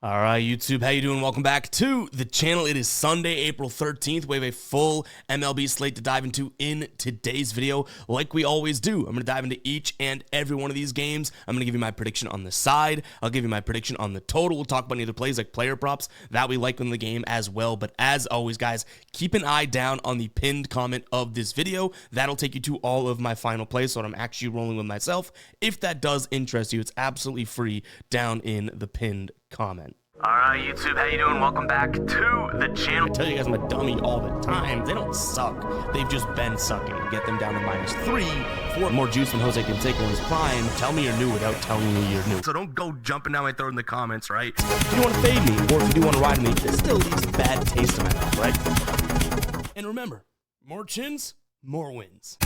All right, YouTube, how you doing? Welcome back to the channel. It is Sunday, April 13th. We have a full MLB slate to dive into in today's video. Like we always do, I'm going to dive into each and every one of these games. I'm going to give you my prediction on the side. I'll give you my prediction on the total. We'll talk about any other plays like player props that we like in the game as well. But as always, guys, keep an eye down on the pinned comment of this video. That'll take you to all of my final plays, so what I'm actually rolling with myself. If that does interest you, it's absolutely free down in the pinned comment. All right, YouTube, how you doing? Welcome back to the channel. I tell you guys I'm a dummy all the time. They don't suck. They've just been sucking. Get them down to -3 for more juice than Jose Canseco in his prime. Tell me you're new without telling me you're new. So don't go jumping down my throat in the comments, right? If you want to fade me, or if you do want to ride me, this still leaves a bad taste in my mouth, right? And remember, more chins, more wins.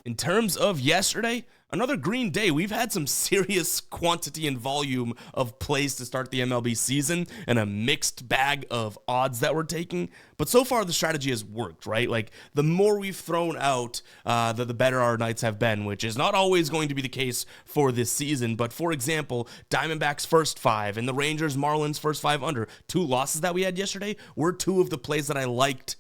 In terms of yesterday, another green day. We've had some serious quantity and volume of plays to start the MLB season and a mixed bag of odds that we're taking. But so far, the strategy has worked, right? Like, the more we've thrown out, the better our nights have been, which is not always going to be the case for this season. But for example, Diamondbacks first 5 and the Rangers Marlins first 5 under. 2 losses that we had yesterday were 2 of the plays that I liked,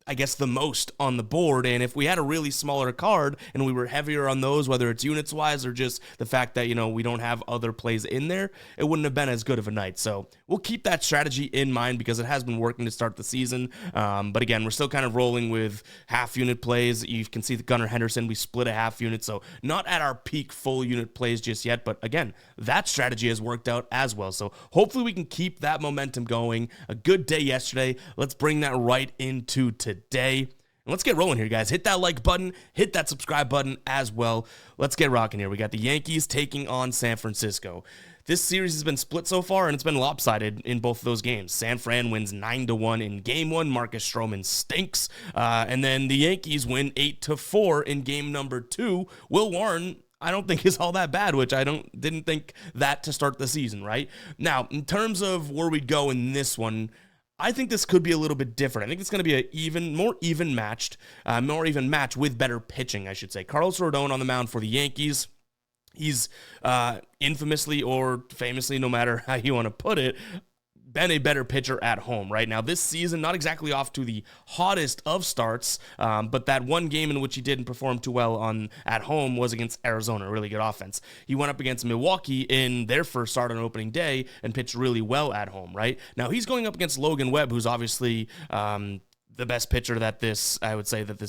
I guess, the most on the board. And if we had a really smaller card and we were heavier on those, whether it's units wise or just the fact that, you know, we don't have other plays in there, it wouldn't have been as good of a night. So we'll keep that strategy in mind because it has been working to start the season. But again, we're still kind of rolling with half unit plays. You can see the Gunnar Henderson, we split a half unit. So not at our peak full unit plays just yet. But again, that strategy has worked out as well. So hopefully we can keep that momentum going. A good day yesterday. Let's bring that right into today. And let's get rolling here, guys. Hit that like button, hit that subscribe button as well. Let's get rocking here. We got the Yankees taking on San Francisco. This series has been split so far, and it's been lopsided in both of those games. San Fran wins 9-1 in game 1. Marcus Stroman stinks. And then the Yankees win 8-4 in game number 2. Will Warren, I don't think is all that bad, which I didn't think that to start the season, right? Now, in terms of where we'd go in this one, I think this could be a little bit different. I think it's going to be a more even match with better pitching, I should say. Carlos Rodon on the mound for the Yankees. He's infamously or famously, no matter how you want to put it, been a better pitcher at home right now this season. Not exactly off to the hottest of starts, but that one game in which he didn't perform too well at home was against Arizona, a really good offense. He went up against Milwaukee in their first start on opening day and pitched really well at home, right? Now he's going up against Logan Webb, who's obviously the best pitcher that this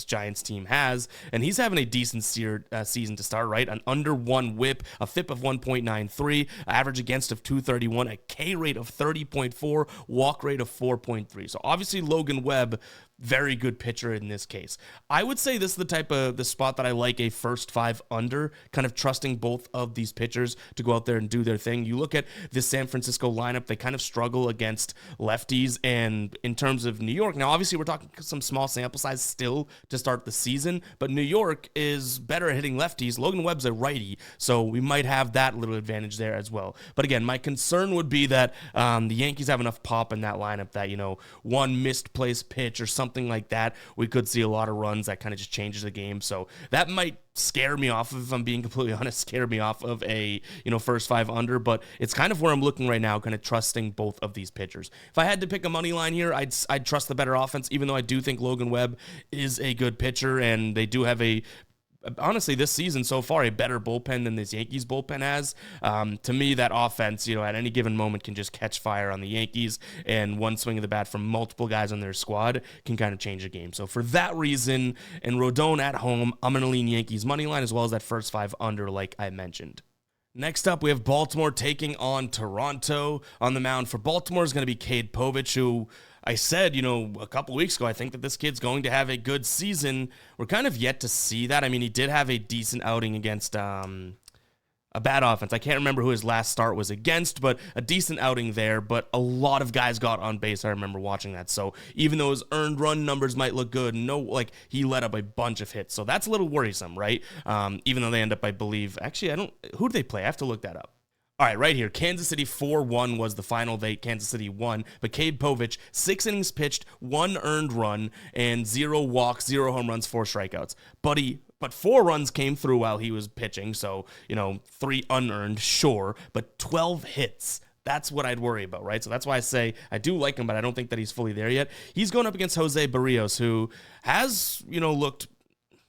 Giants team has, and he's having a decent season to start, right? An under 1 whip, a FIP of 1.93, average against of 231, a K rate of 30.4, walk rate of 4.3. So obviously Logan Webb, very good pitcher in this case. I would say this is the spot that I like a first 5 under, kind of trusting both of these pitchers to go out there and do their thing. You look at this San Francisco lineup, they kind of struggle against lefties, and in terms of New York, now obviously we're talking some small sample size still to start the season, but New York is better at hitting lefties. Logan Webb's a righty, so we might have that little advantage there as well. But again, my concern would be that the Yankees have enough pop in that lineup that, you know, one misplaced pitch or something like that, we could see a lot of runs that kind of just changes the game. So that might scare me off, if I'm being completely honest, scare me off of a, you know, first 5 under, but it's kind of where I'm looking right now, kind of trusting both of these pitchers. If I had to pick a money line here, I'd trust the better offense, even though I do think Logan Webb is a good pitcher, and they do have honestly, this season so far, a better bullpen than this Yankees bullpen has. To me, that offense, you know, at any given moment can just catch fire on the Yankees, and one swing of the bat from multiple guys on their squad can kind of change the game. So for that reason, and Rodon at home, I'm going to lean Yankees money line as well as that first 5 under, like I mentioned. Next up, we have Baltimore taking on Toronto. On the mound for Baltimore is going to be Cade Povich, who I said, you know, a couple weeks ago, I think that this kid's going to have a good season. We're kind of yet to see that. I mean, he did have a decent outing against a bad offense. I can't remember who his last start was against, but a decent outing there. But a lot of guys got on base. I remember watching that. So even though his earned run numbers might look good, he let up a bunch of hits. So that's a little worrisome, right? Even though they end up, I believe, actually, who do they play? I have to look that up. All right, right here, Kansas City 4-1 was the final. Kansas City won, but Cade Povich, 6 innings pitched, 1 earned run, and 0 walks, 0 home runs, 4 strikeouts. But 4 runs came through while he was pitching, so, 3 unearned, sure, but 12 hits. That's what I'd worry about, right? So that's why I say I do like him, but I don't think that he's fully there yet. He's going up against Jose Barrios, who has, looked,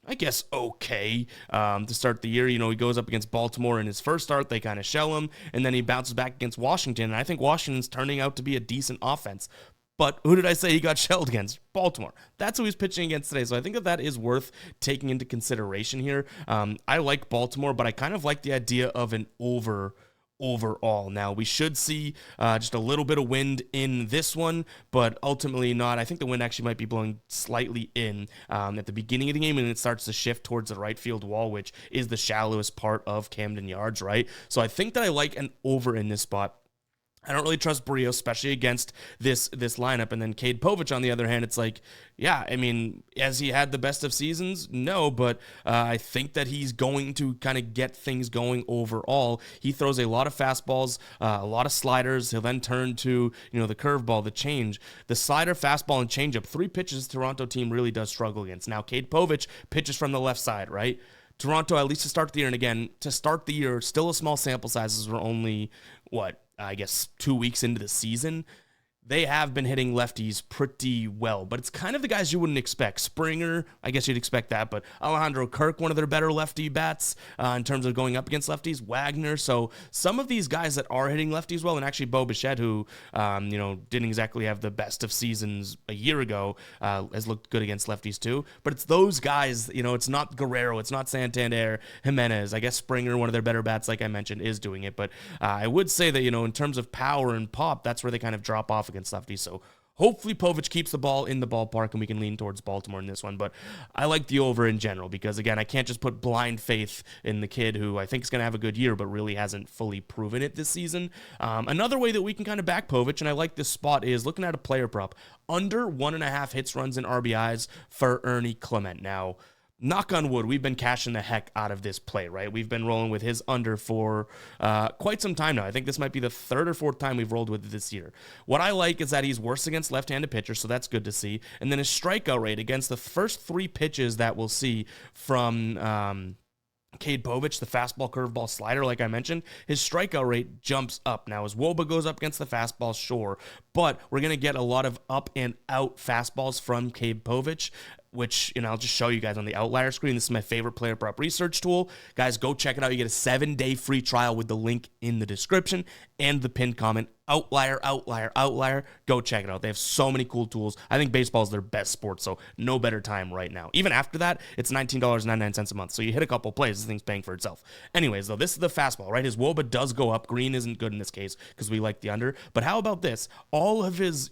I guess, okay to start the year. He goes up against Baltimore in his first start. They kind of shell him, and then he bounces back against Washington. And I think Washington's turning out to be a decent offense. But who did I say he got shelled against? Baltimore. That's who he's pitching against today. So I think that is worth taking into consideration here. I like Baltimore, but I kind of like the idea of an overall. Now, we should see just a little bit of wind in this one, but ultimately not. I think the wind actually might be blowing slightly in at the beginning of the game, and it starts to shift towards the right field wall, which is the shallowest part of Camden Yards, right? So I think that I like an over in this spot. I don't really trust Barrios, especially against this lineup. And then Cade Povich, on the other hand, it's like, yeah, I mean, has he had the best of seasons? No, but I think that he's going to kind of get things going overall. He throws a lot of fastballs, a lot of sliders. He'll then turn to, the curveball, the change. The slider, fastball, and changeup, 3 pitches the Toronto team really does struggle against. Now, Cade Povich pitches from the left side, right? Toronto, at least to start the year, and again, to start the year, still a small sample sizes. We're only, I guess 2 weeks into the season. They have been hitting lefties pretty well, but it's kind of the guys you wouldn't expect. Springer, I guess you'd expect that, but Alejandro Kirk, one of their better lefty bats in terms of going up against lefties. Wagner, so some of these guys that are hitting lefties well, and actually Bo Bichette, who, didn't exactly have the best of seasons a year ago, has looked good against lefties too, but it's those guys, it's not Guerrero, it's not Santander, Jimenez. I guess Springer, one of their better bats, like I mentioned, is doing it, but I would say that, in terms of power and pop, that's where they kind of drop off against lefties. So hopefully Povich keeps the ball in the ballpark and we can lean towards Baltimore in this one. But I like the over in general because, again, I can't just put blind faith in the kid who I think is going to have a good year but really hasn't fully proven it this season. Another way that we can kind of back Povich, and I like this spot, is looking at a player prop. Under 1.5 hits, runs, and RBIs for Ernie Clement. Now, knock on wood, we've been cashing the heck out of this play, right? We've been rolling with his under for quite some time now. I think this might be the 3rd or 4th time we've rolled with it this year. What I like is that he's worse against left-handed pitchers, so that's good to see. And then his strikeout rate against the first 3 pitches that we'll see from Cade Povich, the fastball, curveball, slider, like I mentioned, his strikeout rate jumps up. Now, his WOBA goes up against the fastball, sure, but we're going to get a lot of up and out fastballs from Cade Povich, which, I'll just show you guys on the Outlier screen. This is my favorite player prop research tool. Guys, go check it out. You get a 7-day free trial with the link in the description and the pinned comment. Outlier, Outlier, Outlier. Go check it out. They have so many cool tools. I think baseball is their best sport, so no better time right now. Even after that, it's $19.99 a month. So you hit a couple plays, this thing's paying for itself. Anyways, though, this is the fastball, right? His WOBA does go up. Green isn't good in this case because we like the under. But how about this? All of his,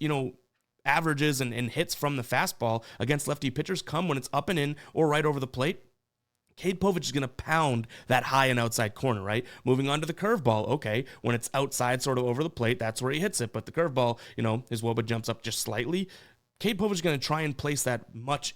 averages and hits from the fastball against lefty pitchers come when it's up and in or right over the plate. Cade Povich is going to pound that high and outside corner, right? Moving on to the curveball, okay, when it's outside sort of over the plate, that's where he hits it. But the curveball, his WOBA jumps up just slightly. Cade Povich is going to try and place that much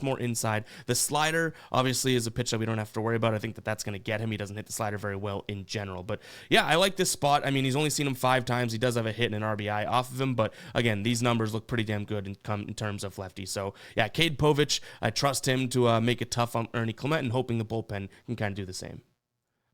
more inside. The slider, obviously, is a pitch that we don't have to worry about. I think that's going to get him. He doesn't hit the slider very well in general. But, yeah, I like this spot. I mean, he's only seen him 5 times. He does have a hit and an RBI off of him. But, again, these numbers look pretty damn good in terms of lefty. So, yeah, Cade Povich, I trust him to make it tough on Ernie Clement and hoping the bullpen can kind of do the same.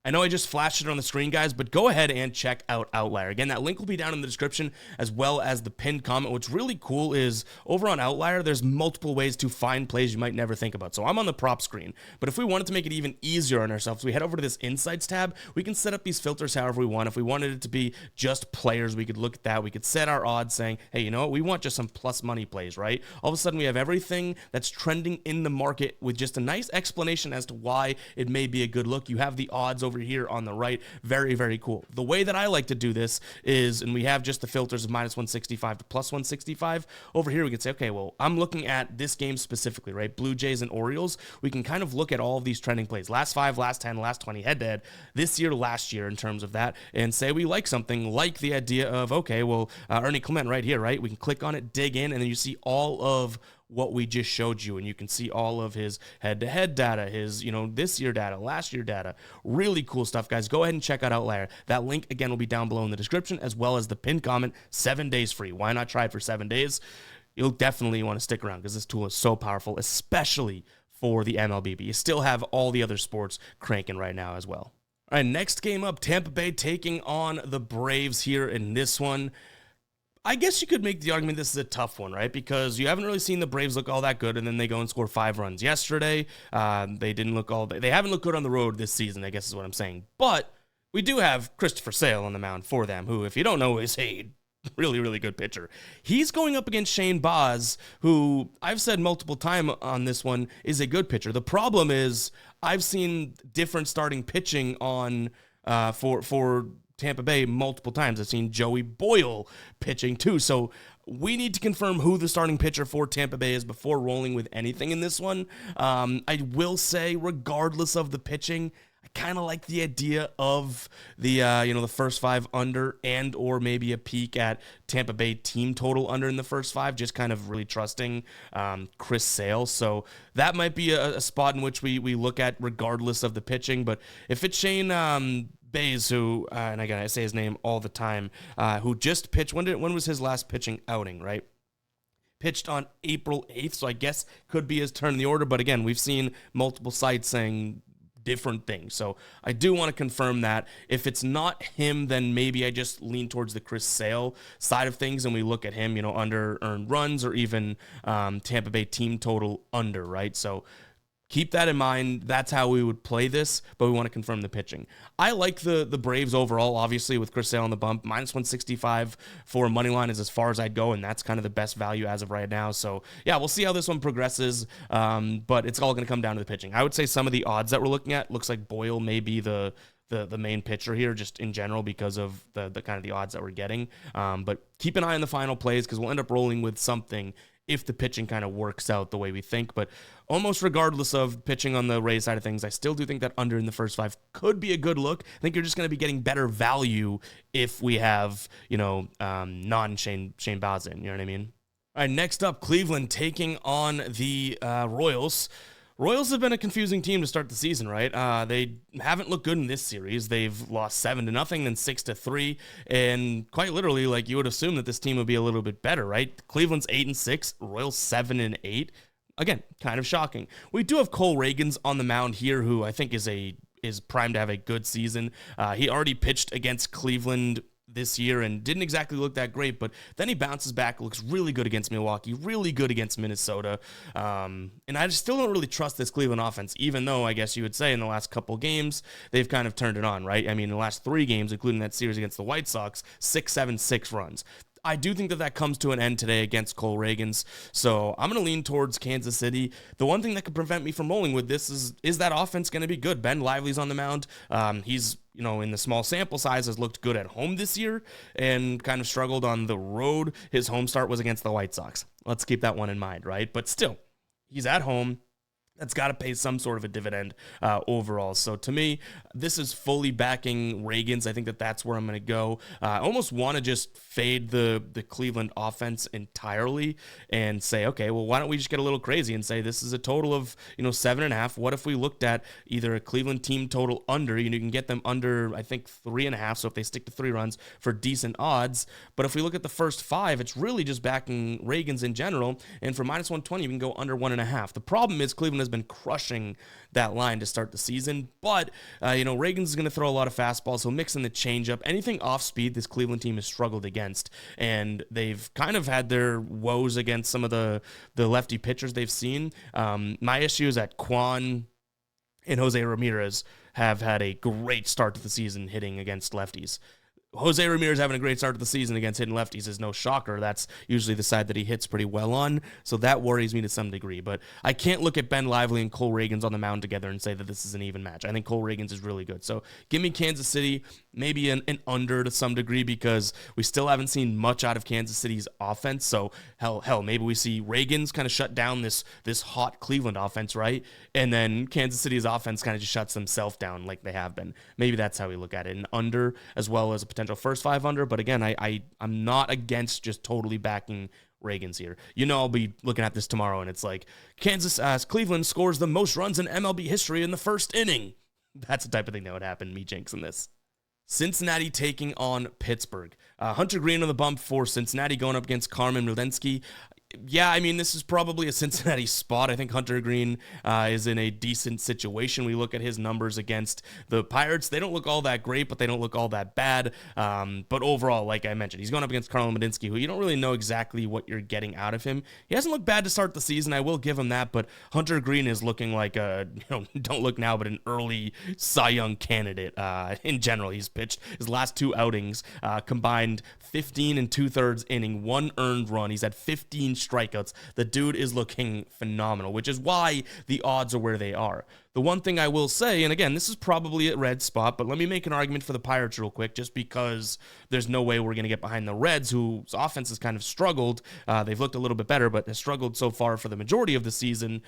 I know I just flashed it on the screen, guys, but go ahead and check out Outlier. Again, that link will be down in the description as well as the pinned comment. What's really cool is over on Outlier, there's multiple ways to find plays you might never think about. So I'm on the prop screen, but if we wanted to make it even easier on ourselves, we head over to this Insights tab. We can set up these filters however we want. If we wanted it to be just players, we could look at that. We could set our odds saying, hey, you know what? We want just some plus money plays, right? All of a sudden, we have everything that's trending in the market with just a nice explanation as to why it may be a good look. You have the odds over here on the right. Very, very cool. The way that I like to do this is, and we have just the filters of minus 165 to plus 165. Over here, we can say, okay, well, I'm looking at this game specifically, right? Blue Jays and Orioles. We can kind of look at all of these trending plays. Last 5, last 10, last 20, head-to-head, this year, last year in terms of that, and say we like something like the idea of, okay, well, Ernie Clement right here, right? We can click on it, dig in, and then you see all of what we just showed you, and you can see all of his head-to-head data, his, this year data, last year data. Really cool stuff, guys. Go ahead and check out Outlier. That link, again, will be down below in the description, as well as the pinned comment. 7 days free. Why not try it for 7 days? You'll definitely want to stick around because this tool is so powerful, especially for the MLB. But you still have all the other sports cranking right now as well. All right, next game up, Tampa Bay taking on the Braves here in this one. I guess you could make the argument this is a tough one, right? Because you haven't really seen the Braves look all that good, and then they go and score 5 runs yesterday. They haven't looked good on the road this season, I guess is what I'm saying. But we do have Christopher Sale on the mound for them, who, if you don't know, is a really, really good pitcher. He's going up against Shane Baz, who I've said multiple times on this one is a good pitcher. The problem is I've seen different starting pitching on for Tampa Bay multiple times. I've seen Joey Boyle pitching too. So we need to confirm who the starting pitcher for Tampa Bay is before rolling with anything in this one. I will say, regardless of the pitching, I kind of like the idea of the first 5 under, and or maybe a peek at Tampa Bay team total under in the first 5, just kind of really trusting Chris Sale. So that might be a spot in which we look at regardless of the pitching. But if it's Shane Bays, who, and again, I say his name all the time, who just pitched, when was his last pitching outing, right? Pitched on April 8th, so I guess could be his turn in the order. But again, we've seen multiple sites saying different things. So I do want to confirm that. If it's not him, then maybe I just lean towards the Chris Sale side of things and we look at him, under earned runs or even Tampa Bay team total under, right? So keep that in mind. That's how we would play this, but we want to confirm the pitching. I like the Braves overall, obviously, with Chris Sale on the bump. -165 for money line is as far as I'd go, and that's kind of the best value as of right now. So, yeah, we'll see how this one progresses, but it's all going to come down to the pitching. I would say some of the odds that we're looking at, looks like Boyle may be the main pitcher here, just in general, because of the kind of the odds that we're getting. But keep an eye on the final plays, because we'll end up rolling with something if the pitching kind of works out the way we think. But almost regardless of pitching on the Rays side of things, I still do think that under in the first 5 could be a good look. I think you're just going to be getting better value if we have, non-Shane Baz in, you know what I mean? All right, next up, Cleveland taking on the Royals. Royals have been a confusing team to start the season, right? They haven't looked good in this series. They've lost 7-0, then 6-3, and quite literally, you would assume that this team would be a little bit better, right? Cleveland's 8-6, Royals 7-8. Again, kind of shocking. We do have Cole Reagans on the mound here, who I think is primed to have a good season. He already pitched against Cleveland this year and didn't exactly look that great, but then he bounces back, looks really good against Milwaukee, really good against Minnesota, and I just still don't really trust this Cleveland offense, even though I guess you would say in the last couple games they've kind of turned it on, right? I mean, in the last 3 games, including that series against the White Sox, 6 runs. I do think that comes to an end today against Cole Reagans, so I'm going to lean towards Kansas City. The one thing that could prevent me from rolling with this is that offense going to be good? Ben Lively's on the mound. He's, in the small sample size, has looked good at home this year and kind of struggled on the road. His home start was against the White Sox. Let's keep that one in mind, right? But still, he's at home. That's got to pay some sort of a dividend overall. So to me, this is fully backing Reagans. I think that's where I'm going to go. I almost want to just fade the Cleveland offense entirely and say, okay, well, why don't we just get a little crazy and say this is a total of 7.5. What if we looked at either a Cleveland team total under? You can get them under, I think, 3.5. So if they stick to 3 runs for decent odds. But if we look at the first 5, it's really just backing Reagans in general. And for -120, you can go under 1.5. The problem is Cleveland has been crushing that line to start the season, but Reagans is going to throw a lot of fastballs. He'll mix in the changeup. Anything off speed, this Cleveland team has struggled against, and they've kind of had their woes against some of the lefty pitchers they've seen. My issue is that Kwan and Jose Ramirez have had a great start to the season hitting against lefties. Jose Ramirez having a great start to the season against hitting lefties is no shocker. That's usually the side that he hits pretty well on, so that worries me to some degree. But I can't look at Ben Lively and Cole Reagans on the mound together and say that this is an even match. I think Cole Reagans is really good. So give me Kansas City, maybe an under to some degree, because we still haven't seen much out of Kansas City's offense. So hell, maybe we see Reagans kind of shut down this hot Cleveland offense, right? And then Kansas City's offense kind of just shuts themselves down like they have been. Maybe that's how we look at it, an under as well as a potential first 5 under. But again, I'm not against just totally backing Reagans here. I'll be looking at this tomorrow and it's like Cleveland scores the most runs in MLB history in the first inning. That's the type of thing that would happen, me jinxing this. Cincinnati taking on Pittsburgh. Hunter Green on the bump for Cincinnati, going up against Carmen Rudensky. Yeah, I mean, this is probably a Cincinnati spot. I think Hunter Green is in a decent situation. We look at his numbers against the Pirates. They don't look all that great, but they don't look all that bad. But overall, like I mentioned, he's going up against Carlo Madinsky, who you don't really know exactly what you're getting out of him. He hasn't looked bad to start the season. I will give him that, but Hunter Green is looking like a, don't look now, but an early Cy Young candidate in general. He's pitched his last 2 outings, combined 15 and 2/3 inning, 1 earned run. He's had 15 strikeouts. The dude is looking phenomenal, which is why the odds are where they are. The one thing I will say, and again, this is probably a red spot, but let me make an argument for the Pirates real quick, just because there's no way we're going to get behind the Reds, whose offense has kind of struggled. They've looked a little bit better, but has struggled so far for the majority of the season.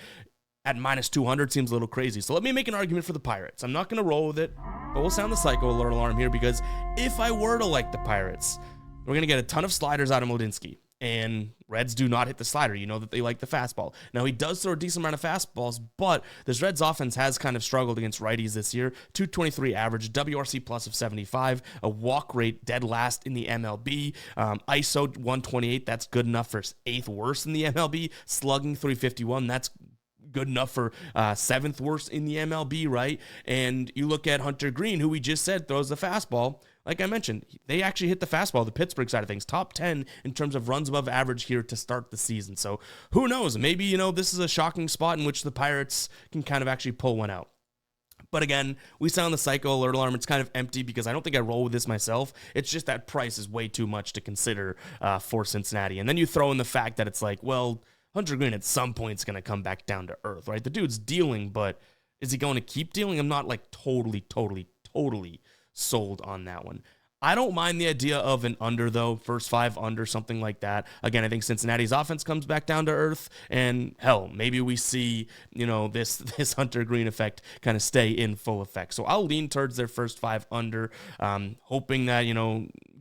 At minus 200 seems a little crazy. So let me make an argument for the Pirates. I'm not going to roll with it, but we'll sound the psycho alert alarm here, because if I were to like the Pirates, we're going to get a ton of sliders out of Mlodzinski. And Reds do not hit the slider. You know that they like the fastball. Now, he does throw a decent amount of fastballs, but this Reds offense has kind of struggled against righties this year. 223 average, WRC plus of 75, a walk rate dead last in the MLB. ISO 128, that's good enough for 8th worst in the MLB. Slugging 351, that's good enough for 7th worst in the MLB, right? And you look at Hunter Green, who we just said throws the fastball. Like I mentioned, they actually hit the fastball, the Pittsburgh side of things, top 10 in terms of runs above average here to start the season. So who knows? Maybe, this is a shocking spot in which the Pirates can kind of actually pull one out. But again, we sound the psycho alert alarm. It's kind of empty because I don't think I roll with this myself. It's just that price is way too much to consider for Cincinnati. And then you throw in the fact that it's like, well, Hunter Green at some point is going to come back down to earth, right? The dude's dealing, but is he going to keep dealing? I'm not like totally sold on that one. I don't mind the idea of an under, though, first 5 under, something like that. Again, I think Cincinnati's offense comes back down to earth, and hell, maybe we see, this Hunter Green effect kind of stay in full effect. So I'll lean towards their first 5 under, hoping that,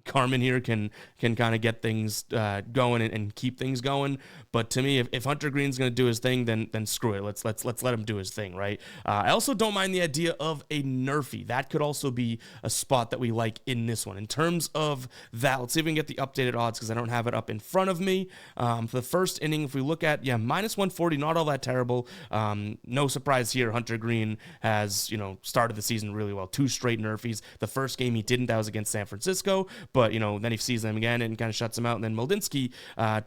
Carmen here can kind of get things going and keep things going. But to me, if Hunter Green's going to do his thing, then screw it. Let's let him do his thing, right? I also don't mind the idea of a nerfy. That could also be a spot that we like in this one. In terms of that, let's see if we can get the updated odds, because I don't have it up in front of me. For the first inning, if we look at, minus 140, not all that terrible. No surprise here. Hunter Green has, started the season really well. 2 straight nerfies. The first game he didn't. That was against San Francisco. But, then he sees them again and kind of shuts them out. And then Mlodzinski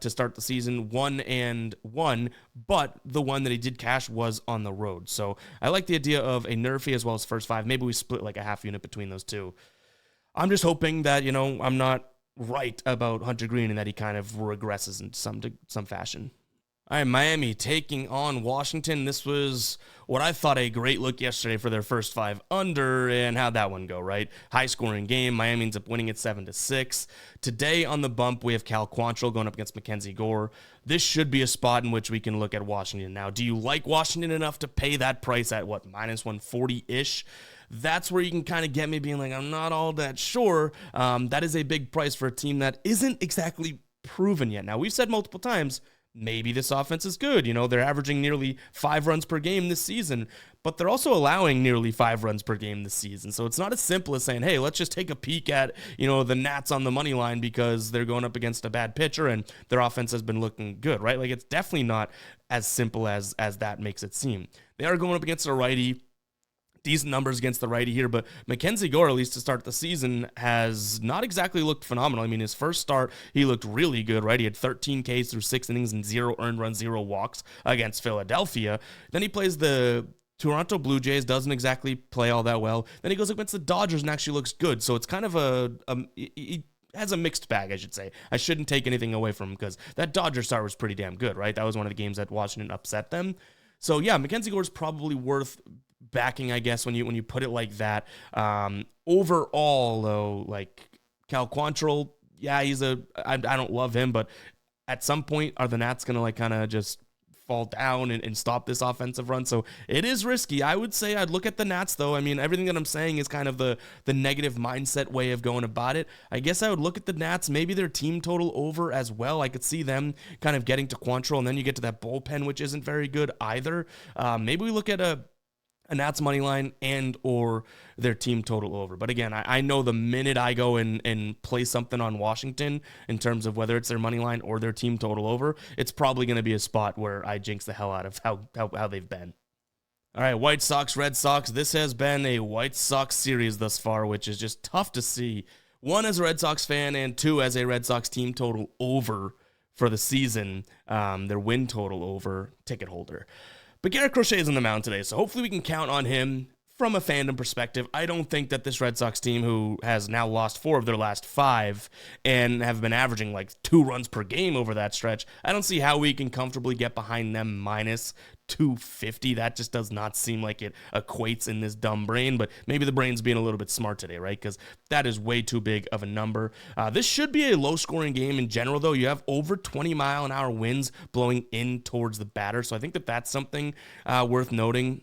to start the season, 1-1, but the one that he did cash was on the road. So I like the idea of a nerfy as well as first 5. Maybe we split like a half unit between those two. I'm just hoping that, I'm not right about Hunter Green and that he kind of regresses in some fashion. All right, Miami taking on Washington. This was what I thought a great look yesterday for their first 5 under, and how'd that one go, right? High-scoring game. Miami ends up winning it 7-6. Today on the bump, we have Cal Quantrill going up against Mackenzie Gore. This should be a spot in which we can look at Washington. Now, do you like Washington enough to pay that price at, minus 140-ish? That's where you can kind of get me being like, I'm not all that sure. That is a big price for a team that isn't exactly proven yet. Now, we've said multiple times, maybe this offense is good. They're averaging nearly 5 runs per game this season, but they're also allowing nearly 5 runs per game this season. So it's not as simple as saying, hey, let's just take a peek at, the Nats on the money line because they're going up against a bad pitcher and their offense has been looking good, right? Like, it's definitely not as simple as that makes it seem. They are going up against a righty. Decent numbers against the righty here, but Mackenzie Gore, at least to start the season, has not exactly looked phenomenal. I mean, his first start, he looked really good, right? He had 13 Ks through 6 innings and 0 earned runs, 0 walks against Philadelphia. Then he plays the Toronto Blue Jays, doesn't exactly play all that well. Then he goes against the Dodgers and actually looks good. So it's kind of he has a mixed bag, I should say. I shouldn't take anything away from him because that Dodger start was pretty damn good, right? That was one of the games that Washington upset them. So yeah, Mackenzie Gore's probably worth backing, I guess, when you put it like that. Overall, though, like Cal Quantrill, yeah, I don't love him, but at some point, are the Nats going to kind of just fall down and stop this offensive run? So it is risky. I would say I'd look at the Nats, though. I mean, everything that I'm saying is kind of the negative mindset way of going about it. I guess I would look at the Nats, maybe their team total over as well. I could see them kind of getting to Quantrill, and then you get to that bullpen, which isn't very good either. Maybe we look at a and that's money line and or their team total over. But again, I know the minute I go and play something on Washington in terms of whether it's their money line or their team total over, it's probably going to be a spot where I jinx the hell out of how they've been. All right, White Sox, Red Sox. This has been a White Sox series thus far, which is just tough to see. One, as a Red Sox fan, and two, as a Red Sox team total over for the season, their win total over ticket holder. But Garrett Crochet is on the mound today, so hopefully we can count on him from a fandom perspective. I don't think that this Red Sox team, who has now lost 4 of their last 5 and have been averaging like 2 runs per game over that stretch, I don't see how we can comfortably get behind them minus 250. That just does not seem like it equates in this dumb brain, but maybe the brain's being a little bit smart today, right? Because that is way too big of a number. This should be a low-scoring game in general, though. You have over 20-mile-an-hour winds blowing in towards the batter, so I think that that's something worth noting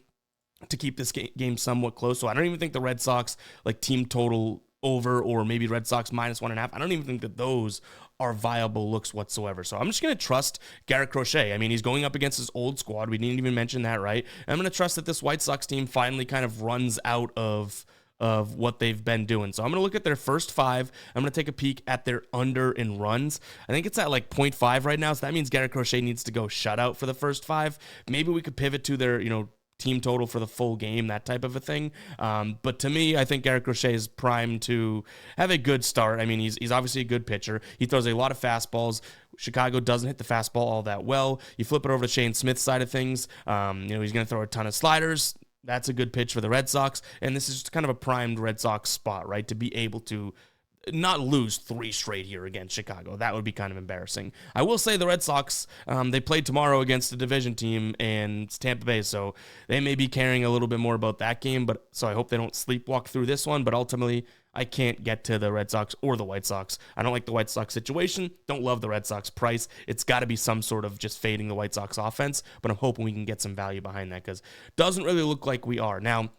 to keep this game somewhat close. So I don't even think the Red Sox like team total over or maybe Red Sox minus 1.5. I don't even think that those are viable looks whatsoever. So I'm just going to trust Garrett Crochet. I mean, he's going up against his old squad. We didn't even mention that, right? And I'm going to trust that this White Sox team finally kind of runs out of what they've been doing. So I'm going to look at their first 5. I'm going to take a peek at their under in runs. I think it's at like 0.5 right now. So that means Garrett Crochet needs to go shutout for the first 5. Maybe we could pivot to their, team total for the full game, that type of a thing. But to me, I think Garrett Crochet is primed to have a good start. I mean, he's obviously a good pitcher. He throws a lot of fastballs. Chicago doesn't hit the fastball all that well. You flip it over to Shane Smith's side of things. He's going to throw a ton of sliders. That's a good pitch for the Red Sox. And this is just kind of a primed Red Sox spot, right? To be able to not lose 3 straight here against Chicago. That would be kind of embarrassing. I will say the Red Sox, they played tomorrow against a division team and Tampa Bay, so they may be caring a little bit more about that game, but so I hope they don't sleepwalk through this one, but ultimately I can't get to the Red Sox or the White Sox. I don't like the White Sox situation. Don't love the Red Sox price. It's got to be some sort of just fading the White Sox offense, but I'm hoping we can get some value behind that because it doesn't really look like we are. Now,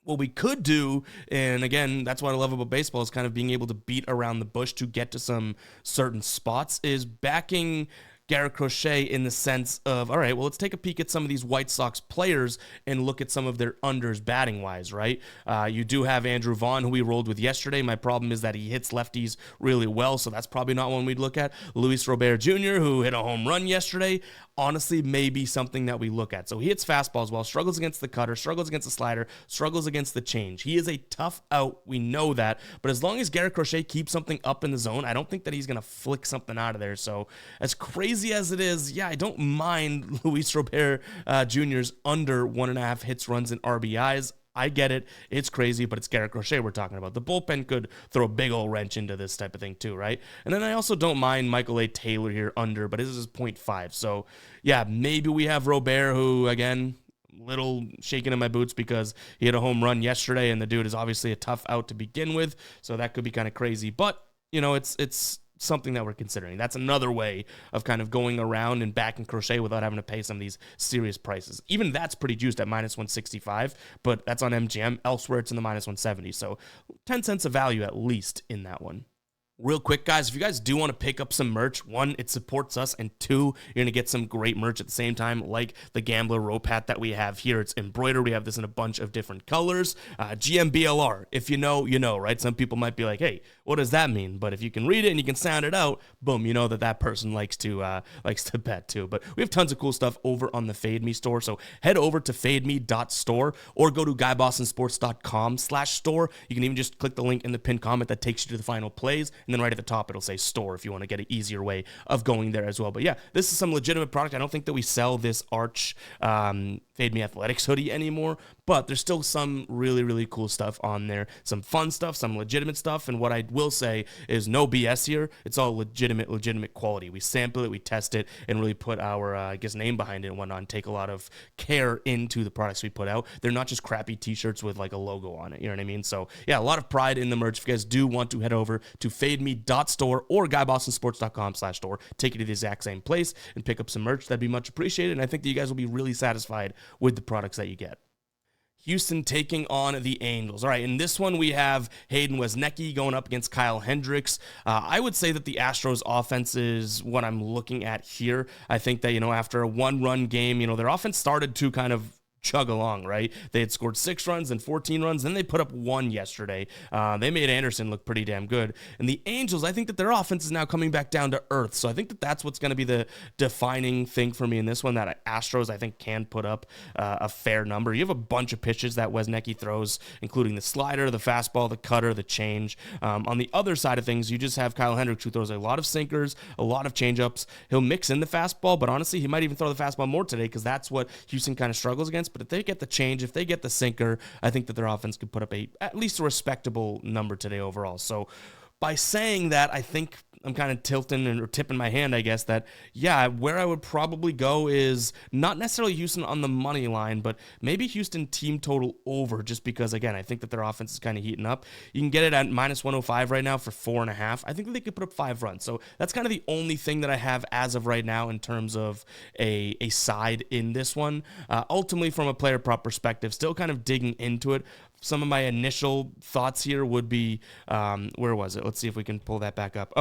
what we could do, and again, that's what I love about baseball, is kind of being able to beat around the bush to get to some certain spots, is backing Garrett Crochet in the sense of, all right, well, let's take a peek at some of these White Sox players and look at some of their unders batting-wise, right? You do have Andrew Vaughn, who we rolled with yesterday. My problem is that he hits lefties really well, so that's probably not one we'd look at. Luis Robert Jr., who hit a home run yesterday, honestly may be something that we look at. So he hits fastballs well, struggles against the cutter, struggles against the slider, struggles against the change. He is a tough out. We know that. But as long as Garrett Crochet keeps something up in the zone, I don't think that he's going to flick something out of there. So as crazy as it is, yeah, I don't mind Luis Robert Jr.'s under 1.5 hits, runs, and RBIs. I get it. It's crazy, but it's Garrett Crochet we're talking about. The bullpen could throw a big old wrench into this type of thing too, right? And then I also don't mind Michael A. Taylor here under, but this is 0.5. So, yeah, maybe we have Robert, who, again, little shaking in my boots because he hit a home run yesterday, and the dude is obviously a tough out to begin with, so that could be kind of crazy. But, it's something that we're considering. That's another way of kind of going around and backing Crochet without having to pay some of these serious prices. Even that's pretty juiced at minus 165, but that's on MGM. Elsewhere, it's in the minus 170. So 10 cents of value at least in that one. Real quick, guys, if you guys do want to pick up some merch, 1, it supports us, and 2, you're going to get some great merch at the same time, like the Gambler rope hat that we have here. It's embroidered. We have this in a bunch of different colors. GMBLR, if you know, you know, right? Some people might be like, hey, what does that mean? But if you can read it and you can sound it out, boom, you know that person likes to bet too. But we have tons of cool stuff over on the Fade Me store, so head over to fademe.store or go to GuyBostonSports.com/store. You can even just click the link in the pinned comment that takes you to the final plays. And then right at the top, it'll say store if you want to get an easier way of going there as well. But yeah, this is some legitimate product. I don't think that we sell this Arch Fade Me Athletics hoodie anymore, but there's still some really, really cool stuff on there. Some fun stuff, some legitimate stuff. And what I will say is no BS here. It's all legitimate quality. We sample it, we test it, and really put our, name behind it and whatnot, and take a lot of care into the products we put out. They're not just crappy t-shirts with like a logo on it. You know what I mean? So yeah, a lot of pride in the merch. If you guys do want to head over to fademe.store or GuyBostonSports.com/store, take you to the exact same place and pick up some merch. That'd be much appreciated. And I think that you guys will be really satisfied with the products that you get. Houston taking on the Angels. All right, in this one, we have Hayden Wesnecky going up against Kyle Hendricks. I would say that the Astros offense is what I'm looking at here. I think that, after a one-run game, their offense started to kind of chug along, right? They had scored 6 runs and 14 runs, then they put up 1 yesterday. They made Anderson look pretty damn good. And the Angels, I think that their offense is now coming back down to earth. So I think that that's what's going to be the defining thing for me in this one, that Astros, I think, can put up a fair number. You have a bunch of pitches that Wesnecky throws, including the slider, the fastball, the cutter, the change. On the other side of things, you just have Kyle Hendricks, who throws a lot of sinkers, a lot of changeups. He'll mix in the fastball, but honestly, he might even throw the fastball more today because that's what Houston kind of struggles against. But if they get the change, if they get the sinker, I think that their offense could put up at least a respectable number today overall. So by saying that, I think I'm kind of tilting or tipping my hand, I guess, that, yeah, where I would probably go is not necessarily Houston on the money line, but maybe Houston team total over, just because, again, I think that their offense is kind of heating up. You can get it at minus 105 right now for 4.5. I think that they could put up 5 runs. So that's kind of the only thing that I have as of right now in terms of a side in this one. Ultimately, from a player prop perspective, still kind of digging into it. Some of my initial thoughts here would be, where was it? Let's see if we can pull that back up.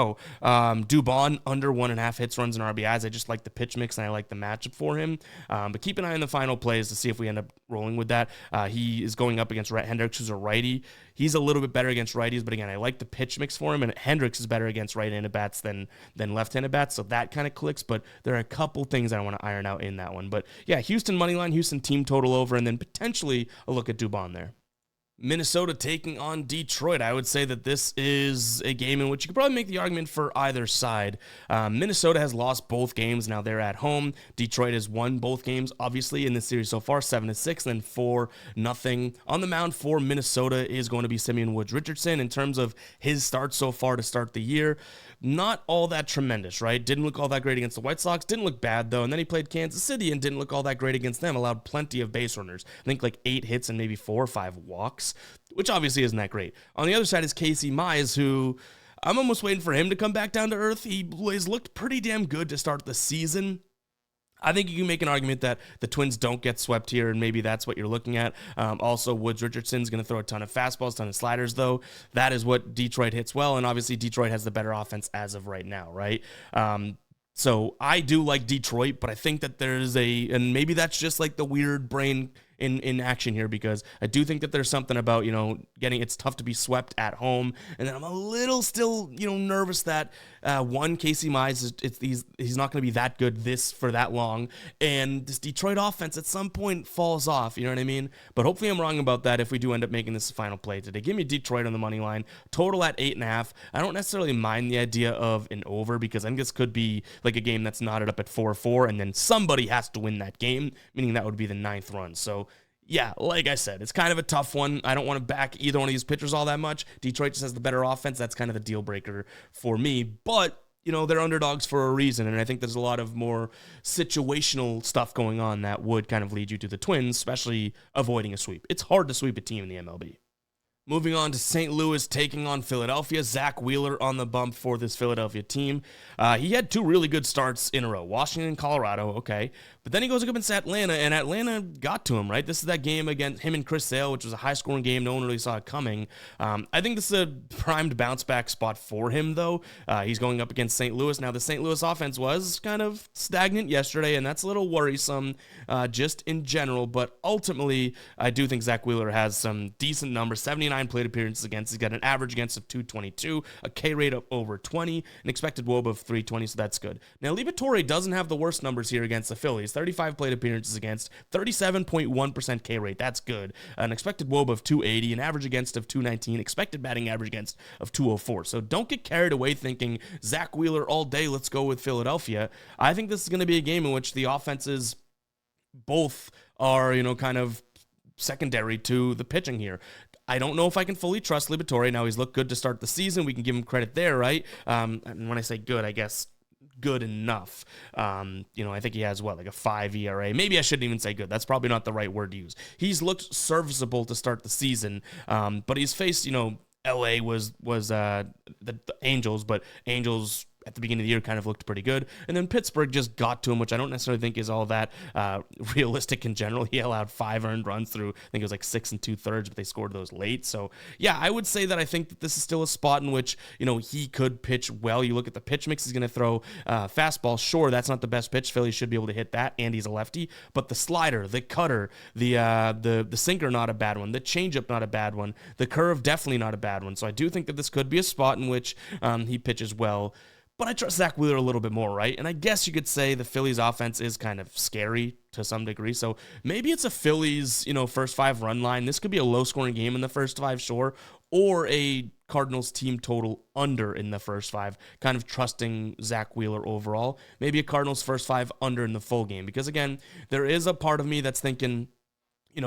Dubon under 1.5 hits, runs, and RBIs. I just like the pitch mix, and I like the matchup for him. But keep an eye on the final plays to see if we end up rolling with that. He is going up against Rhett Hendricks, who's a righty. He's a little bit better against righties, but again, I like the pitch mix for him, and Hendricks is better against right-handed bats than left-handed bats, so that kind of clicks, but there are a couple things I want to iron out in that one. But yeah, Houston money line, Houston team total over, and then potentially a look at Dubon there. Minnesota taking on Detroit. I would say that this is a game in which you could probably make the argument for either side. Minnesota has lost both games. Now they're at home. Detroit has won both games, obviously, in this series so far, 7-6, then 4-0. On the mound for Minnesota is going to be Simeon Woods Richardson. In terms of his start so far to start the year, not all that tremendous, right? Didn't look all that great against the White Sox. Didn't look bad, though. And then he played Kansas City and didn't look all that great against them. Allowed plenty of base runners. I think like 8 hits and maybe 4 or 5 walks, which obviously isn't that great. On the other side is Casey Mize, who I'm almost waiting for him to come back down to earth. He has looked pretty damn good to start the season. I think you can make an argument that the Twins don't get swept here, and maybe that's what you're looking at. Also, Woods Richardson's going to throw a ton of fastballs, ton of sliders, though. That is what Detroit hits well, and obviously Detroit has the better offense as of right now, right? So I do like Detroit, but I think that and maybe that's just like the weird brain in action here, because I do think that there's something about, it's tough to be swept at home. And then I'm a little still, nervous that Casey Mize, he's not going to be that good for that long. And this Detroit offense at some point falls off, you know what I mean? But hopefully I'm wrong about that if we do end up making this final play today. Give me Detroit on the money line, total at 8.5. I don't necessarily mind the idea of an over, because I think this could be like a game that's knotted up at 4-4, and then somebody has to win that game, meaning that would be the 9th run. So yeah, like I said, it's kind of a tough one. I don't want to back either one of these pitchers all that much. Detroit just has the better offense. That's kind of the deal breaker for me. But, they're underdogs for a reason, and I think there's a lot of more situational stuff going on that would kind of lead you to the Twins, especially avoiding a sweep. It's hard to sweep a team in the MLB. Moving on to St. Louis taking on Philadelphia. Zach Wheeler on the bump for this Philadelphia team. He had 2 really good starts in a row. Washington and Colorado, okay. But then he goes up against Atlanta, and Atlanta got to him, right? This is that game against him and Chris Sale, which was a high-scoring game. No one really saw it coming. I think this is a primed bounce-back spot for him, though. He's going up against St. Louis. Now, the St. Louis offense was kind of stagnant yesterday, and that's a little worrisome just in general. But ultimately, I do think Zach Wheeler has some decent numbers. 79 plate appearances against. He's got an average against of 222, a K rate of over 20, an expected WOBA of 320, so that's good. Now, Liberatore doesn't have the worst numbers here against the Phillies. 35 plate appearances against, 37.1% K rate. That's good. An expected WOBA of 280, an average against of 219, expected batting average against of 204. So don't get carried away thinking Zach Wheeler all day, let's go with Philadelphia. I think this is going to be a game in which the offenses both are, kind of secondary to the pitching here. I don't know if I can fully trust Liberatore. Now, he's looked good to start the season. We can give him credit there, right? And when I say good, I guess good enough. I think he has like a 5 ERA. Maybe I shouldn't even say good. That's probably not the right word to use. He's looked serviceable to start the season, but he's faced, LA was the Angels, but Angels at the beginning of the year kind of looked pretty good. And then Pittsburgh just got to him, which I don't necessarily think is all that realistic in general. He allowed 5 earned runs through, I think it was like 6 2/3, but they scored those late. So yeah, I would say that I think that this is still a spot in which, he could pitch well. You look at the pitch mix, he's going to throw fastball. Sure, that's not the best pitch. Philly should be able to hit that, and he's a lefty. But the slider, the cutter, the sinker, not a bad one. The changeup, not a bad one. The curve, definitely not a bad one. So I do think that this could be a spot in which he pitches well. But I trust Zach Wheeler a little bit more, right? And I guess you could say the Phillies offense is kind of scary to some degree. So maybe it's a Phillies, first 5 run line. This could be a low scoring game in the first 5, sure. Or a Cardinals team total under in the first 5, kind of trusting Zach Wheeler overall. Maybe a Cardinals first 5 under in the full game. Because again, there is a part of me that's thinking,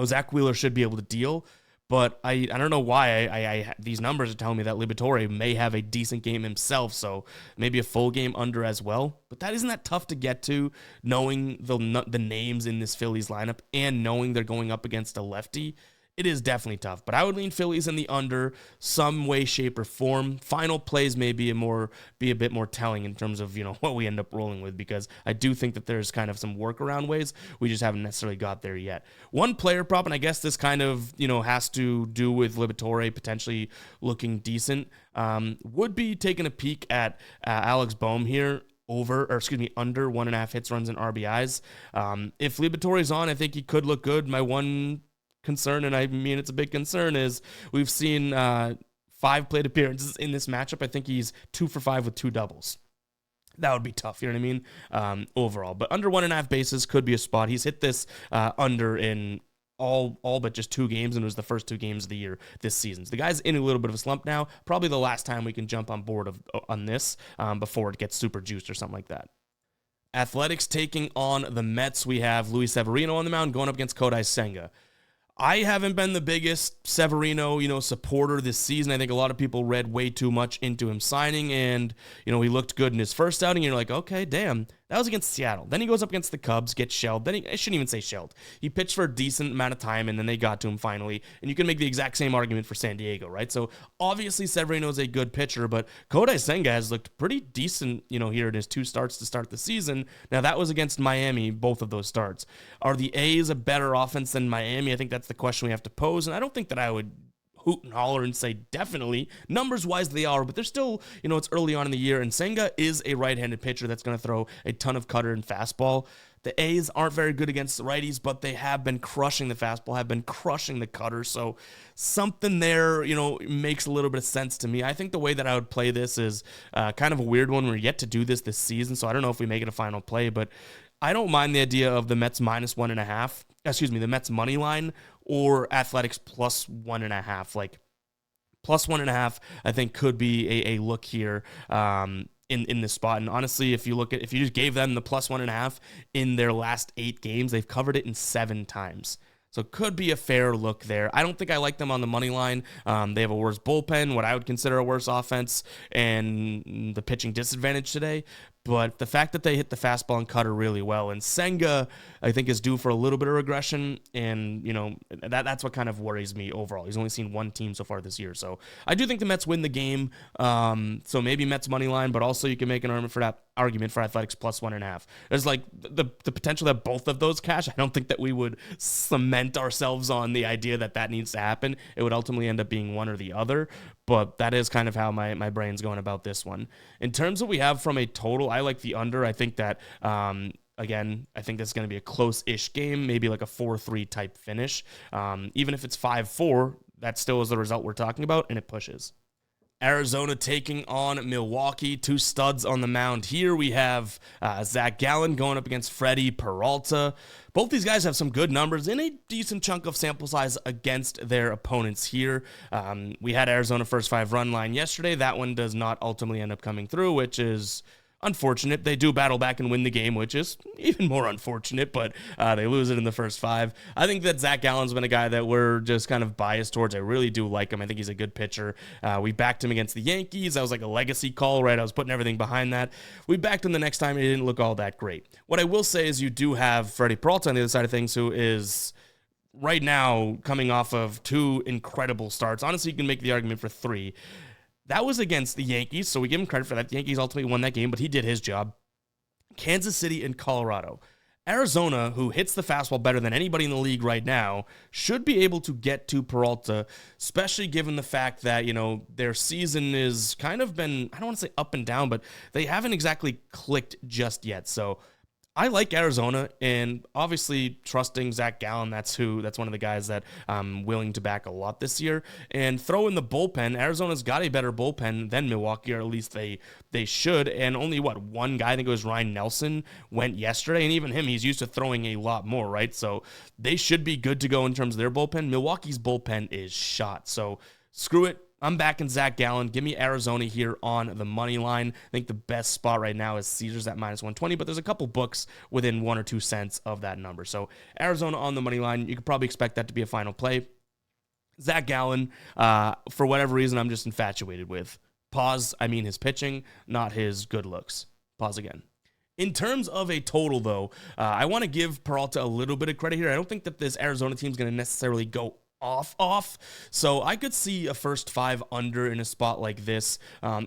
Zach Wheeler should be able to deal. But I don't know why I these numbers are telling me that Liberatore may have a decent game himself, so maybe a full game under as well. But that isn't that tough to get to, knowing the names in this Phillies lineup and knowing they're going up against a lefty. It is definitely tough, but I would lean Phillies in the under some way, shape, or form. Final plays may be a bit more telling in terms of what we end up rolling with, because I do think that there's kind of some workaround ways. We just haven't necessarily got there yet. One player prop, and I guess this kind of has to do with Liberatore potentially looking decent, would be taking a peek at Alex Bohm here. Under 1.5 hits, runs, and RBIs. If Liberatore's on, I think he could look good. My one concern, and I mean it's a big concern, is we've seen 5 plate appearances in this matchup. I think he's 2 for 5 with 2 doubles. That would be tough, you know what I mean? Overall, but under 1.5 bases could be a spot. He's hit this under in all but just 2 games, and it was the first 2 games of the year this season. So the guy's in a little bit of a slump now. Probably the last time we can jump on board on this before it gets super juiced or something like that. Athletics taking on the Mets. We have Luis Severino on the mound going up against Kodai Senga. I haven't been the biggest Severino, supporter this season. I think a lot of people read way too much into him signing, and, he looked good in his first outing. You're like, okay, damn, that was against Seattle. Then he goes up against the Cubs, gets shelled. I shouldn't even say shelled. He pitched for a decent amount of time, and then they got to him finally. And you can make the exact same argument for San Diego, right? So obviously Severino is a good pitcher, but Kodai Senga has looked pretty decent, here in his 2 starts to start the season. Now that was against Miami, both of those starts. Are the A's a better offense than Miami? I think that's the question we have to pose, and I don't think that I would hoot and holler and say definitely. Numbers-wise, they are, but they're still, it's early on in the year, and Senga is a right-handed pitcher that's going to throw a ton of cutter and fastball. The A's aren't very good against the righties, but they have been crushing the fastball, have been crushing the cutter, so something there, makes a little bit of sense to me. I think the way that I would play this is kind of a weird one. We're yet to do this season, so I don't know if we make it a final play, but I don't mind the idea of the Mets minus 1.5, the Mets money line, or Athletics plus 1.5. Like, plus 1.5, I think could be a look here in this spot. And honestly, if you just gave them the plus 1.5 in their last 8 games, they've covered it in 7 times. So could be a fair look there. I don't think I like them on the money line. They have a worse bullpen, what I would consider a worse offense, and the pitching disadvantage today. But the fact that they hit the fastball and cutter really well, and Senga, I think, is due for a little bit of regression, and that's what kind of worries me overall. He's only seen 1 team so far this year, so I do think the Mets win the game. So maybe Mets money line, but also you can make an argument for Athletics plus 1.5. There's like the potential that both of those cash. I don't think that we would cement ourselves on the idea that needs to happen. It would ultimately end up being one or the other. But that is kind of how my brain's going about this one. In terms of what we have from a total, I like the under. I think that, again, I think that's going to be a close-ish game, maybe like a 4-3 type finish. Even if it's 5-4, that still is the result we're talking about, and it pushes. Arizona taking on Milwaukee, 2 studs on the mound. Here we have Zach Gallen going up against Freddie Peralta. Both these guys have some good numbers in a decent chunk of sample size against their opponents here. We had Arizona first 5 run line yesterday. That one does not ultimately end up coming through, which is unfortunate. They do battle back and win the game, which is even more unfortunate, but they lose it in the first 5. I think that Zach Gallen's been a guy that we're just kind of biased towards. I really do like him. I think he's a good pitcher. We backed him against the Yankees. That was like a legacy call, right? I was putting everything behind that. We backed him the next time, and he didn't look all that great. What I will say is you do have Freddie Peralta on the other side of things, who is right now coming off of 2 incredible starts. Honestly, you can make the argument for 3. That was against the Yankees, so we give him credit for that. The Yankees ultimately won that game, but he did his job. Kansas City and Colorado. Arizona, who hits the fastball better than anybody in the league right now, should be able to get to Peralta, especially given the fact that, their season is kind of been, I don't want to say up and down, but they haven't exactly clicked just yet. So I like Arizona, and obviously trusting Zach Gallen. That's one of the guys that I'm willing to back a lot this year. And throw in the bullpen. Arizona's got a better bullpen than Milwaukee, or at least they should. And only one guy, I think it was Ryan Nelson, went yesterday, and even him, he's used to throwing a lot more, right? So they should be good to go in terms of their bullpen. Milwaukee's bullpen is shot, so screw it. I'm backing Zach Gallen. Give me Arizona here on the money line. I think the best spot right now is Caesars at -120, but there's a couple books within 1 or 2 cents of that number. So Arizona on the money line, you could probably expect that to be a final play. Zach Gallen, for whatever reason, I'm just infatuated with. Pause, I mean his pitching, not his good looks. Pause again. In terms of a total, though, I want to give Peralta a little bit of credit here. I don't think that this Arizona team is going to necessarily go off. So I could see a first 5 under in a spot like this.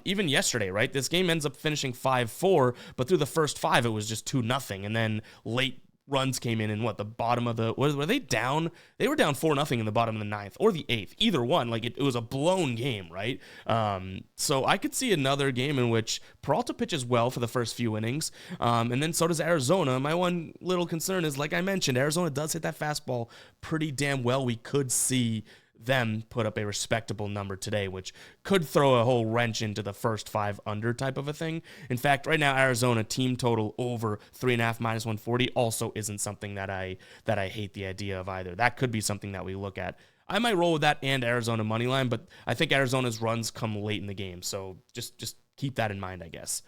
Even yesterday, right? This game ends up finishing 5-4, but through the first 5, it was just 2-0. And then late runs came in the bottom of the, were they down? They were down 4-0 in the bottom of the 9th or the 8th, either one. Like it was a blown game, right? So I could see another game in which Peralta pitches well for the first few innings. And then so does Arizona. My one little concern is, like I mentioned, Arizona does hit that fastball pretty damn well. We could see them put up a respectable number today, which could throw a whole wrench into the first 5 under type of a thing. In fact, right now, Arizona team total over 3.5 -140 also isn't something that I hate the idea of either. That could be something that we look at. I might roll with that and Arizona money line, but I think Arizona's runs come late in the game, so just keep that in mind, I guess.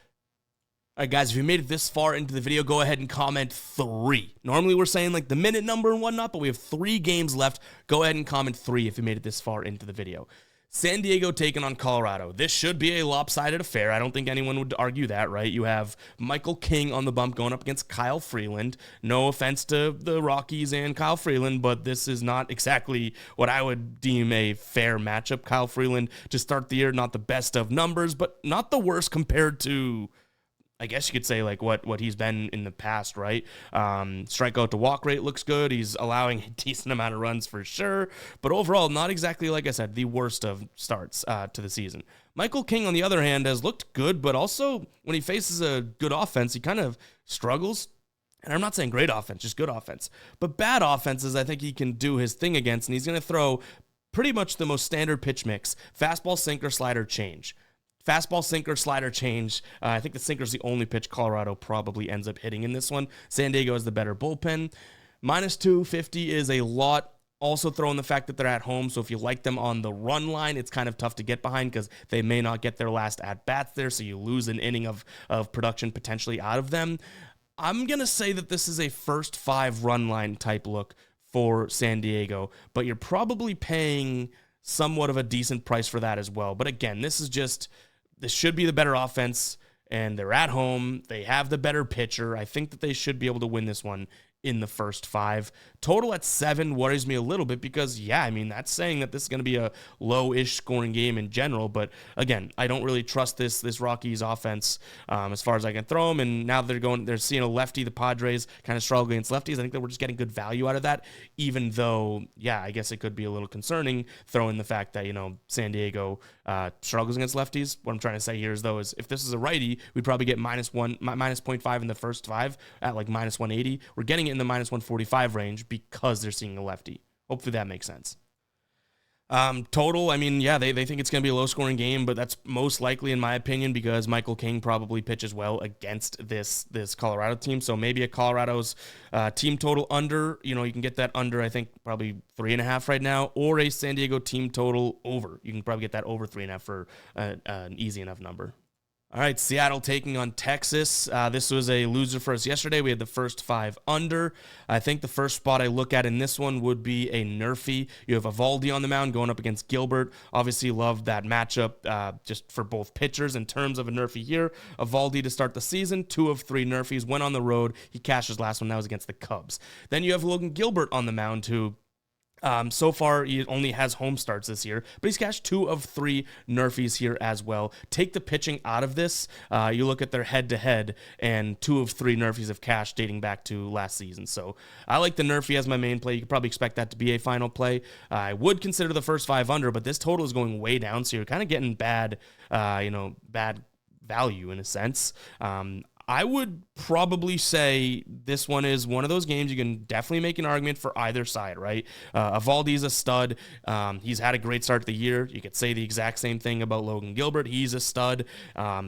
All right, guys, if you made it this far into the video, go ahead and comment 3. Normally, we're saying like the minute number and whatnot, but we have 3 games left. Go ahead and comment 3 if you made it this far into the video. San Diego taking on Colorado. This should be a lopsided affair. I don't think anyone would argue that, right? You have Michael King on the bump going up against Kyle Freeland. No offense to the Rockies and Kyle Freeland, but this is not exactly what I would deem a fair matchup. Kyle Freeland to start the year, not the best of numbers, but not the worst compared to, I guess you could say, like what he's been in the past, right? Strikeout to walk rate looks good. He's allowing a decent amount of runs for sure. But overall, not exactly, like I said, the worst of starts to the season. Michael King, on the other hand, has looked good, but also when he faces a good offense, he kind of struggles. And I'm not saying great offense, just good offense. But bad offenses, I think he can do his thing against, and he's going to throw pretty much the most standard pitch mix: fastball, sinker, slider, change. Fastball, sinker, slider, change. I think the sinker's the only pitch Colorado probably ends up hitting in this one. San Diego has the better bullpen. -250 is a lot. Also throw in the fact that they're at home, so if you like them on the run line, it's kind of tough to get behind because they may not get their last at-bats there, so you lose an inning of production potentially out of them. I'm going to say that this is a first 5 run line type look for San Diego, but you're probably paying somewhat of a decent price for that as well. But again, this should be the better offense, and they're at home. They have the better pitcher. I think that they should be able to win this one in the first 5. Total at 7 worries me a little bit because, that's saying that this is going to be a low-ish scoring game in general. But again, I don't really trust this Rockies offense as far as I can throw them. And now they're seeing a lefty. The Padres kind of struggle against lefties. I think that we're just getting good value out of that, even though, I guess it could be a little concerning throwing the fact that, San Diego struggles against lefties. What I'm trying to say here is if this is a righty, we'd probably get -0.5 in the first 5 at like -180. We're getting it in the -145 range because they're seeing a lefty. Hopefully that makes sense. Total, they think it's going to be a low-scoring game, but that's most likely, in my opinion, because Michael King probably pitches well against this Colorado team. So maybe a Colorado's team total under, you can get that under, I think, probably 3.5 right now, or a San Diego team total over. You can probably get that over 3.5 for an easy enough number. All right, Seattle taking on Texas. This was a loser for us yesterday. We had the first 5 under. I think the first spot I look at in this one would be a Nerfy. You have Eovaldi on the mound going up against Gilbert. Obviously, love that matchup just for both pitchers. In terms of a Nerfy here, Eovaldi to start the season, 2 of 3 Nerfies, went on the road. He cashed his last one. That was against the Cubs. Then you have Logan Gilbert on the mound, who So far, he only has home starts this year, but he's cashed 2 of 3 Nerfies here as well. Take the pitching out of this. You look at their head-to-head, and 2 of 3 Nerfies have cashed dating back to last season. So I like the Nerfie as my main play. You could probably expect that to be a final play. I would consider the first 5 under, but this total is going way down, so you're kind of getting bad value in a sense. I would probably say this one is one of those games you can definitely make an argument for either side, right? Evaldi's a stud. He's had a great start to the year. You could say the exact same thing about Logan Gilbert. He's a stud,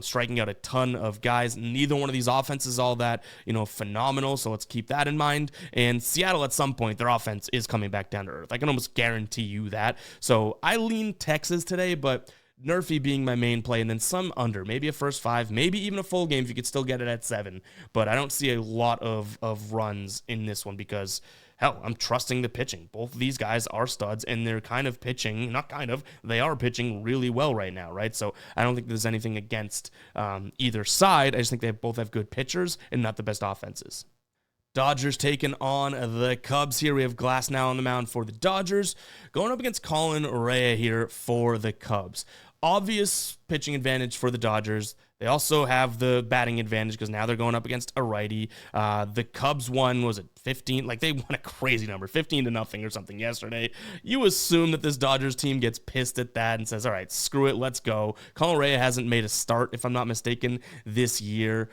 striking out a ton of guys. Neither one of these offenses is all that, phenomenal, so let's keep that in mind. And Seattle, at some point, their offense is coming back down to earth. I can almost guarantee you that. So I lean Texas today, but Nerfie being my main play, and then some under, maybe a first 5, maybe even a full game if you could still get it at 7. But I don't see a lot of runs in this one because, hell, I'm trusting the pitching. Both of these guys are studs, and they're they are pitching really well right now, right? So I don't think there's anything against either side. I just think they both have good pitchers and not the best offenses. Dodgers taking on the Cubs here. We have Glass now on the mound for the Dodgers, going up against Colin Rea here for the Cubs. Obvious pitching advantage for the Dodgers. They also have the batting advantage because now they're going up against a righty. The Cubs won, was it 15? They won a crazy number, 15-0 or something yesterday. You assume that this Dodgers team gets pissed at that and says, all right, screw it, let's go. Colin Rea hasn't made a start, if I'm not mistaken, this year.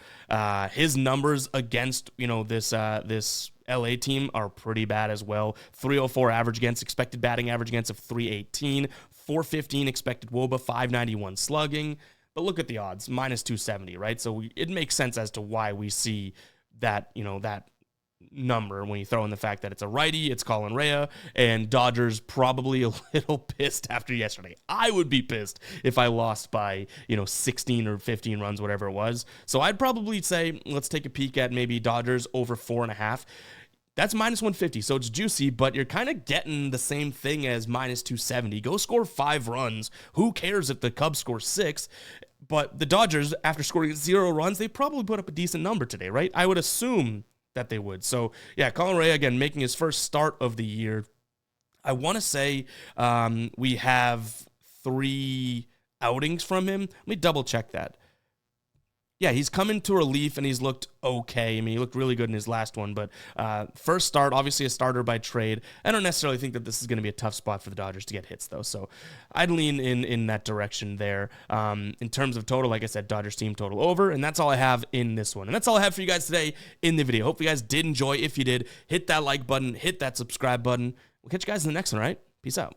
His numbers against, this LA team are pretty bad as well. 304 average against, expected batting average against of 318, 415 expected WOBA, 591 slugging. But look at the odds, minus 270, right? So it makes sense as to why we see that, that number when you throw in the fact that it's a righty, it's Colin Rea, and Dodgers probably a little pissed after yesterday. I would be pissed if I lost by, 16 or 15 runs, whatever it was. So I'd probably say, let's take a peek at maybe Dodgers over 4.5. That's minus 150, so it's juicy, but you're kind of getting the same thing as minus 270. Go score 5 runs. Who cares if the Cubs score 6? But the Dodgers, after scoring 0 runs, they probably put up a decent number today, right? I would assume that they would. So, yeah, Colin Rea, again, making his first start of the year. I want to say we have 3 outings from him. Let me double-check that. Yeah, he's come into relief, and he's looked okay. I mean, he looked really good in his last one, but first start, obviously a starter by trade. I don't necessarily think that this is going to be a tough spot for the Dodgers to get hits, though, so I'd lean in that direction there. In terms of total, like I said, Dodgers team total over, and that's all I have in this one. And that's all I have for you guys today in the video. Hope you guys did enjoy. If you did, hit that like button, hit that subscribe button. We'll catch you guys in the next one, all right? Peace out.